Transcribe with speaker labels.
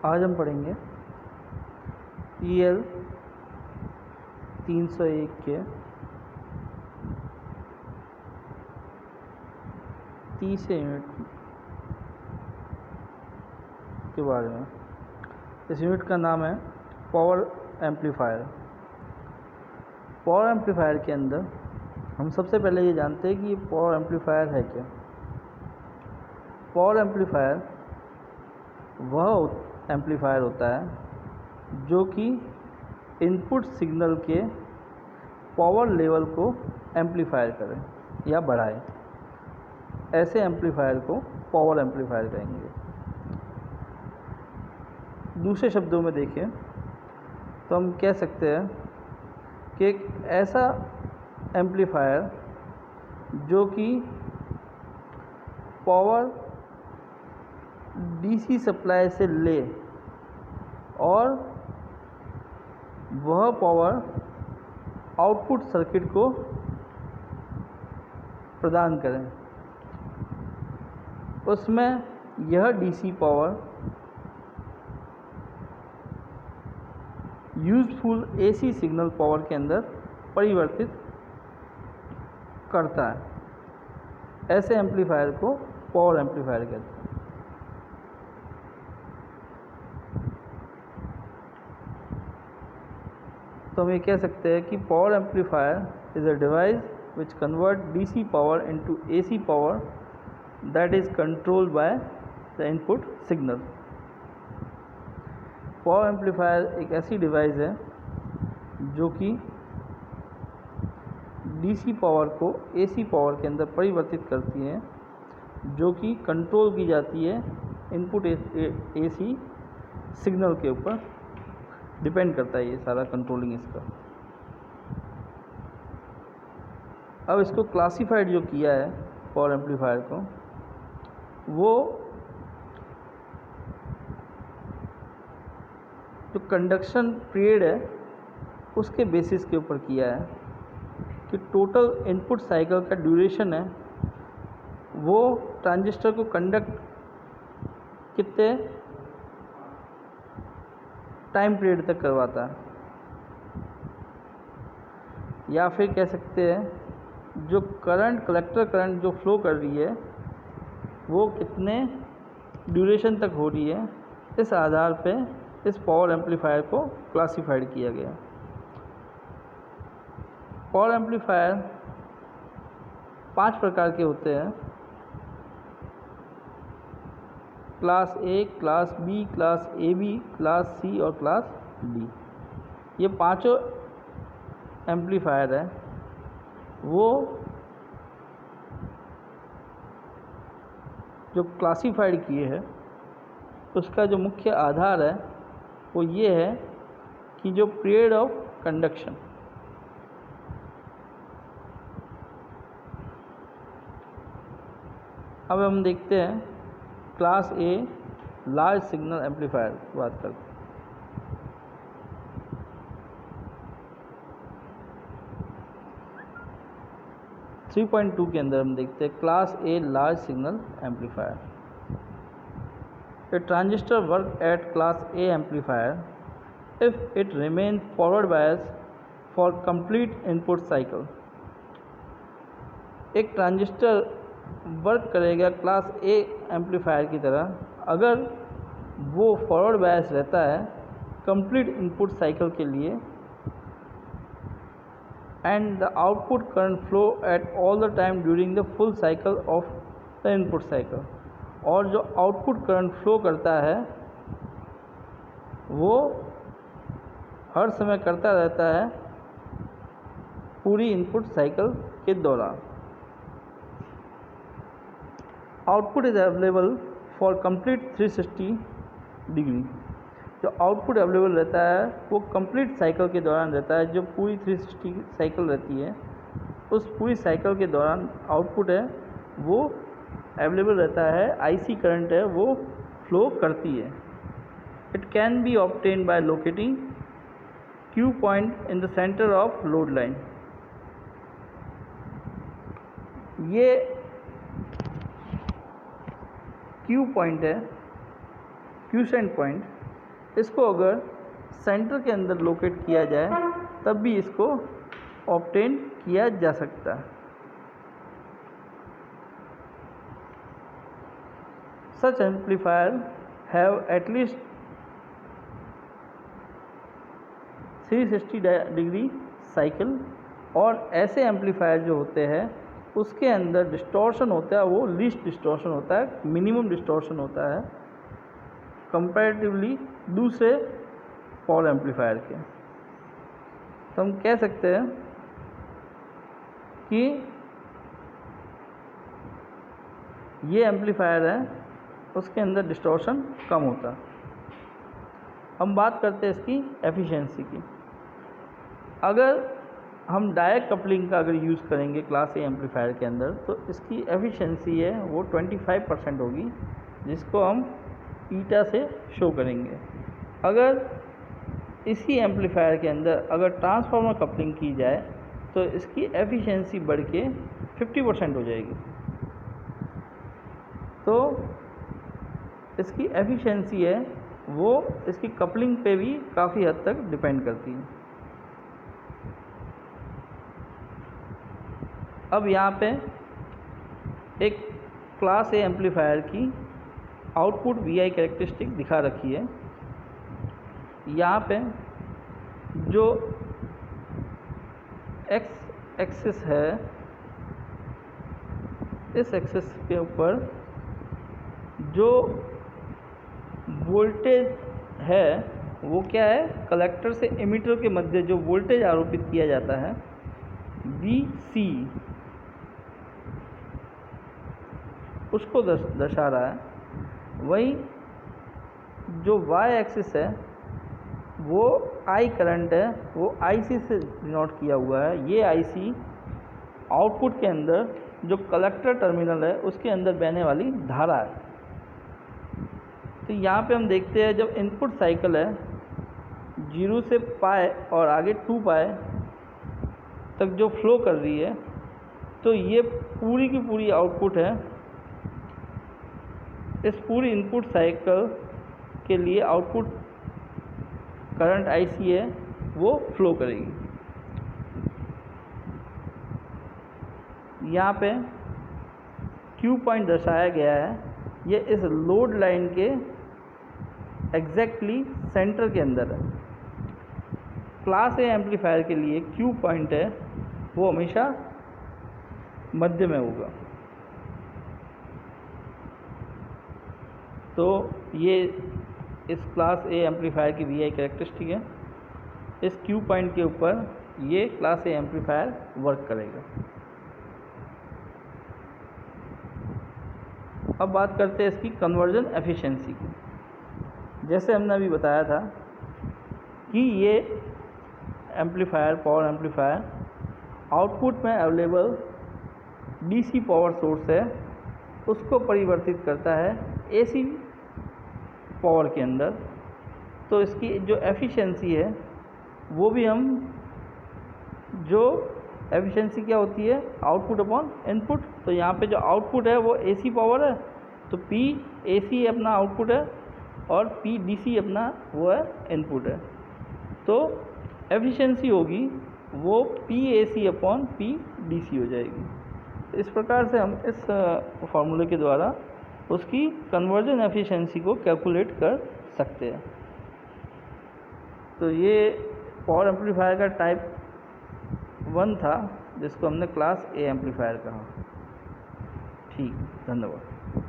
Speaker 1: आज हम पढ़ेंगे EL 301 के 30 यूनिट के बारे में। इस यूनिट का नाम है पावर एम्पलीफायर। पावर एम्पलीफायर के अंदर हम सबसे पहले ये जानते हैं कि ये पावर एम्पलीफायर है क्या। पावर एम्पलीफायर वह एम्पलीफायर होता है जो कि इनपुट सिग्नल के पावर लेवल को एम्पलीफायर करे या बढ़ाए। ऐसे एम्पलीफायर को पावर एम्पलीफायर कहेंगे। दूसरे शब्दों में देखें तो हम कह सकते हैं कि एक ऐसा एम्पलीफायर जो कि पावर DC सप्लाई से ले और वह पावर आउटपुट सर्किट को प्रदान करें, उसमें यह DC power useful AC signal power के अंदर परिवर्तित करता है। ऐसे एम्पलीफायर को पावर एम्पलीफायर कहते हैं। तो हम ये कह सकते हैं कि power amplifier is a device which convert DC power into AC power that is controlled by the input signal. Power amplifier एक ऐसी डिवाइस है जो कि DC पावर को AC पावर के अंदर परिवर्तित करती है, जो कि कंट्रोल की जाती है इनपुट AC सिग्नल के ऊपर डिपेंड करता है ये सारा कंट्रोलिंग इसका। अब इसको क्लासिफाइड जो किया है पावर एम्पलीफायर को, वो जो कंडक्शन पीरियड है उसके बेसिस के ऊपर किया है कि टोटल इनपुट साइकिल का ड्यूरेशन है वो ट्रांजिस्टर को कंडक्ट कितने टाइम पीरियड तक करवाता है, या फिर कह सकते हैं जो करंट कलेक्टर करंट जो फ्लो कर रही है वो कितने ड्यूरेशन तक हो रही है। इस आधार पे इस पावर एम्पलीफायर को क्लासिफाइड किया गया। पावर एम्पलीफायर 5 प्रकार के होते हैं: class A, class B, class AB, class C और क्लास D। ये पांचों एम्पलीफायर है वो जो क्लासिफाइड किए हैं उसका जो मुख्य आधार है वो ये है कि जो पीरियड ऑफ कंडक्शन, अब हम देखते हैं class A large signal amplifier की बात करते हैं। .2 के अंदर हम देखते हैं class A large signal amplifier. A transistor work at class A amplifier if it remains forward bias for complete input cycle। एक ट्रांजिस्टर वर्क करेगा क्लास A एम्पलीफायर की तरह अगर वो फॉरवर्ड बायस रहता है कंप्लीट इनपुट साइकिल के लिए, and the output current flow at all the time during the full cycle of the input cycle. और जो आउटपुट करंट फ्लो करता है वो हर समय करता रहता है पूरी इनपुट साइकिल के दौरान। Output is available for complete 360 degree. जो आउटपुट अवेलेबल रहता है वो कंप्लीट साइकिल के दौरान रहता है। जो पूरी 360 साइकिल रहती है उस पूरी साइकिल के दौरान आउटपुट है वो अवेलेबल रहता है, IC करंट है वो फ्लो करती है। It can be obtain bye locating Q point in the centre of load line. ये Q पॉइंट है, क्यूसेंट पॉइंट इसको अगर सेंटर के अंदर लोकेट किया जाए तब भी इसको ऑब्टेन किया जा सकता है। Such amplifier have at least 360 degree cycle, और ऐसे एम्पलीफायर जो होते हैं उसके अंदर डिस्टॉर्शन होता है वो लीस्ट डिस्टॉर्शन होता है, मिनिमम डिस्टॉर्शन होता है कंपैरेटिवली दूसरे पावर एम्पलीफायर के। तो हम कह सकते हैं कि ये एम्पलीफायर है उसके अंदर डिस्टॉर्शन कम होता है। हम बात करते हैं इसकी एफिशिएंसी की। अगर हम डायरेक्ट कपलिंग का अगर यूज़ करेंगे क्लास ए एम्पलीफायर के अंदर तो इसकी एफिशिएंसी है वो 25% होगी, जिसको हम ईटा से शो करेंगे। अगर इसी एम्पलीफायर के अंदर अगर ट्रांसफार्मर कपलिंग की जाए तो इसकी एफिशिएंसी बढ़ के 50% हो जाएगी। तो इसकी एफिशिएंसी है वो इसकी कपलिंग पे भी काफ़ी हद तक डिपेंड करती है। अब यहाँ पे एक क्लास ए एम्पलीफायर की आउटपुट वीआई कैरेक्टरिस्टिक दिखा रखी है। यहाँ पे जो एक्स एक्सिस है, इस एक्सिस के ऊपर जो वोल्टेज है वो क्या है, कलेक्टर से एमिटर के मध्य जो वोल्टेज आरोपित किया जाता है VC, उसको दर्शा रहा है। वहीं जो वाई एक्सिस है वो I करंट है, वो IC से डिनोट किया हुआ है। ये IC आउटपुट के अंदर जो कलेक्टर टर्मिनल है उसके अंदर बहने वाली धारा है। तो यहाँ पे हम देखते हैं जब इनपुट साइकिल है 0 से पाई और आगे 2 पाई तक जो फ्लो कर रही है, तो ये पूरी की पूरी आउटपुट है। इस पूरी इनपुट साइकिल के लिए आउटपुट करंट IC है वो फ्लो करेगी। यहाँ पे Q पॉइंट दर्शाया गया है, ये इस लोड लाइन के एग्जैक्टली सेंटर के अंदर है। क्लास ए एम्पलीफायर के लिए Q पॉइंट है वो हमेशा मध्य में होगा। तो ये इस क्लास ए एम्पलीफायर की VI कैरेक्टरिस्टिक है। इस Q पॉइंट के ऊपर ये क्लास ए एम्पलीफायर वर्क करेगा। अब बात करते हैं इसकी कन्वर्जन एफिशिएंसी की। जैसे हमने अभी बताया था कि ये एम्पलीफायर, पावर एम्पलीफायर आउटपुट में अवेलेबल DC पावर सोर्स है उसको परिवर्तित करता है AC पावर के अंदर। तो इसकी जो एफिशिएंसी है वो भी हम, जो एफिशिएंसी क्या होती है, आउटपुट अपॉन इनपुट। तो यहाँ पे जो आउटपुट है वो AC पावर है, तो P AC अपना आउटपुट है और P DC अपना वो है इनपुट है। तो एफिशिएंसी होगी वो P AC upon P DC हो जाएगी। इस प्रकार से हम इस फॉर्मूले के द्वारा उसकी कन्वर्जन एफिशिएंसी को कैलकुलेट कर सकते हैं। तो ये पावर एम्पलीफायर का टाइप 1 था जिसको हमने क्लास ए एम्पलीफायर कहा। ठीक, धन्यवाद।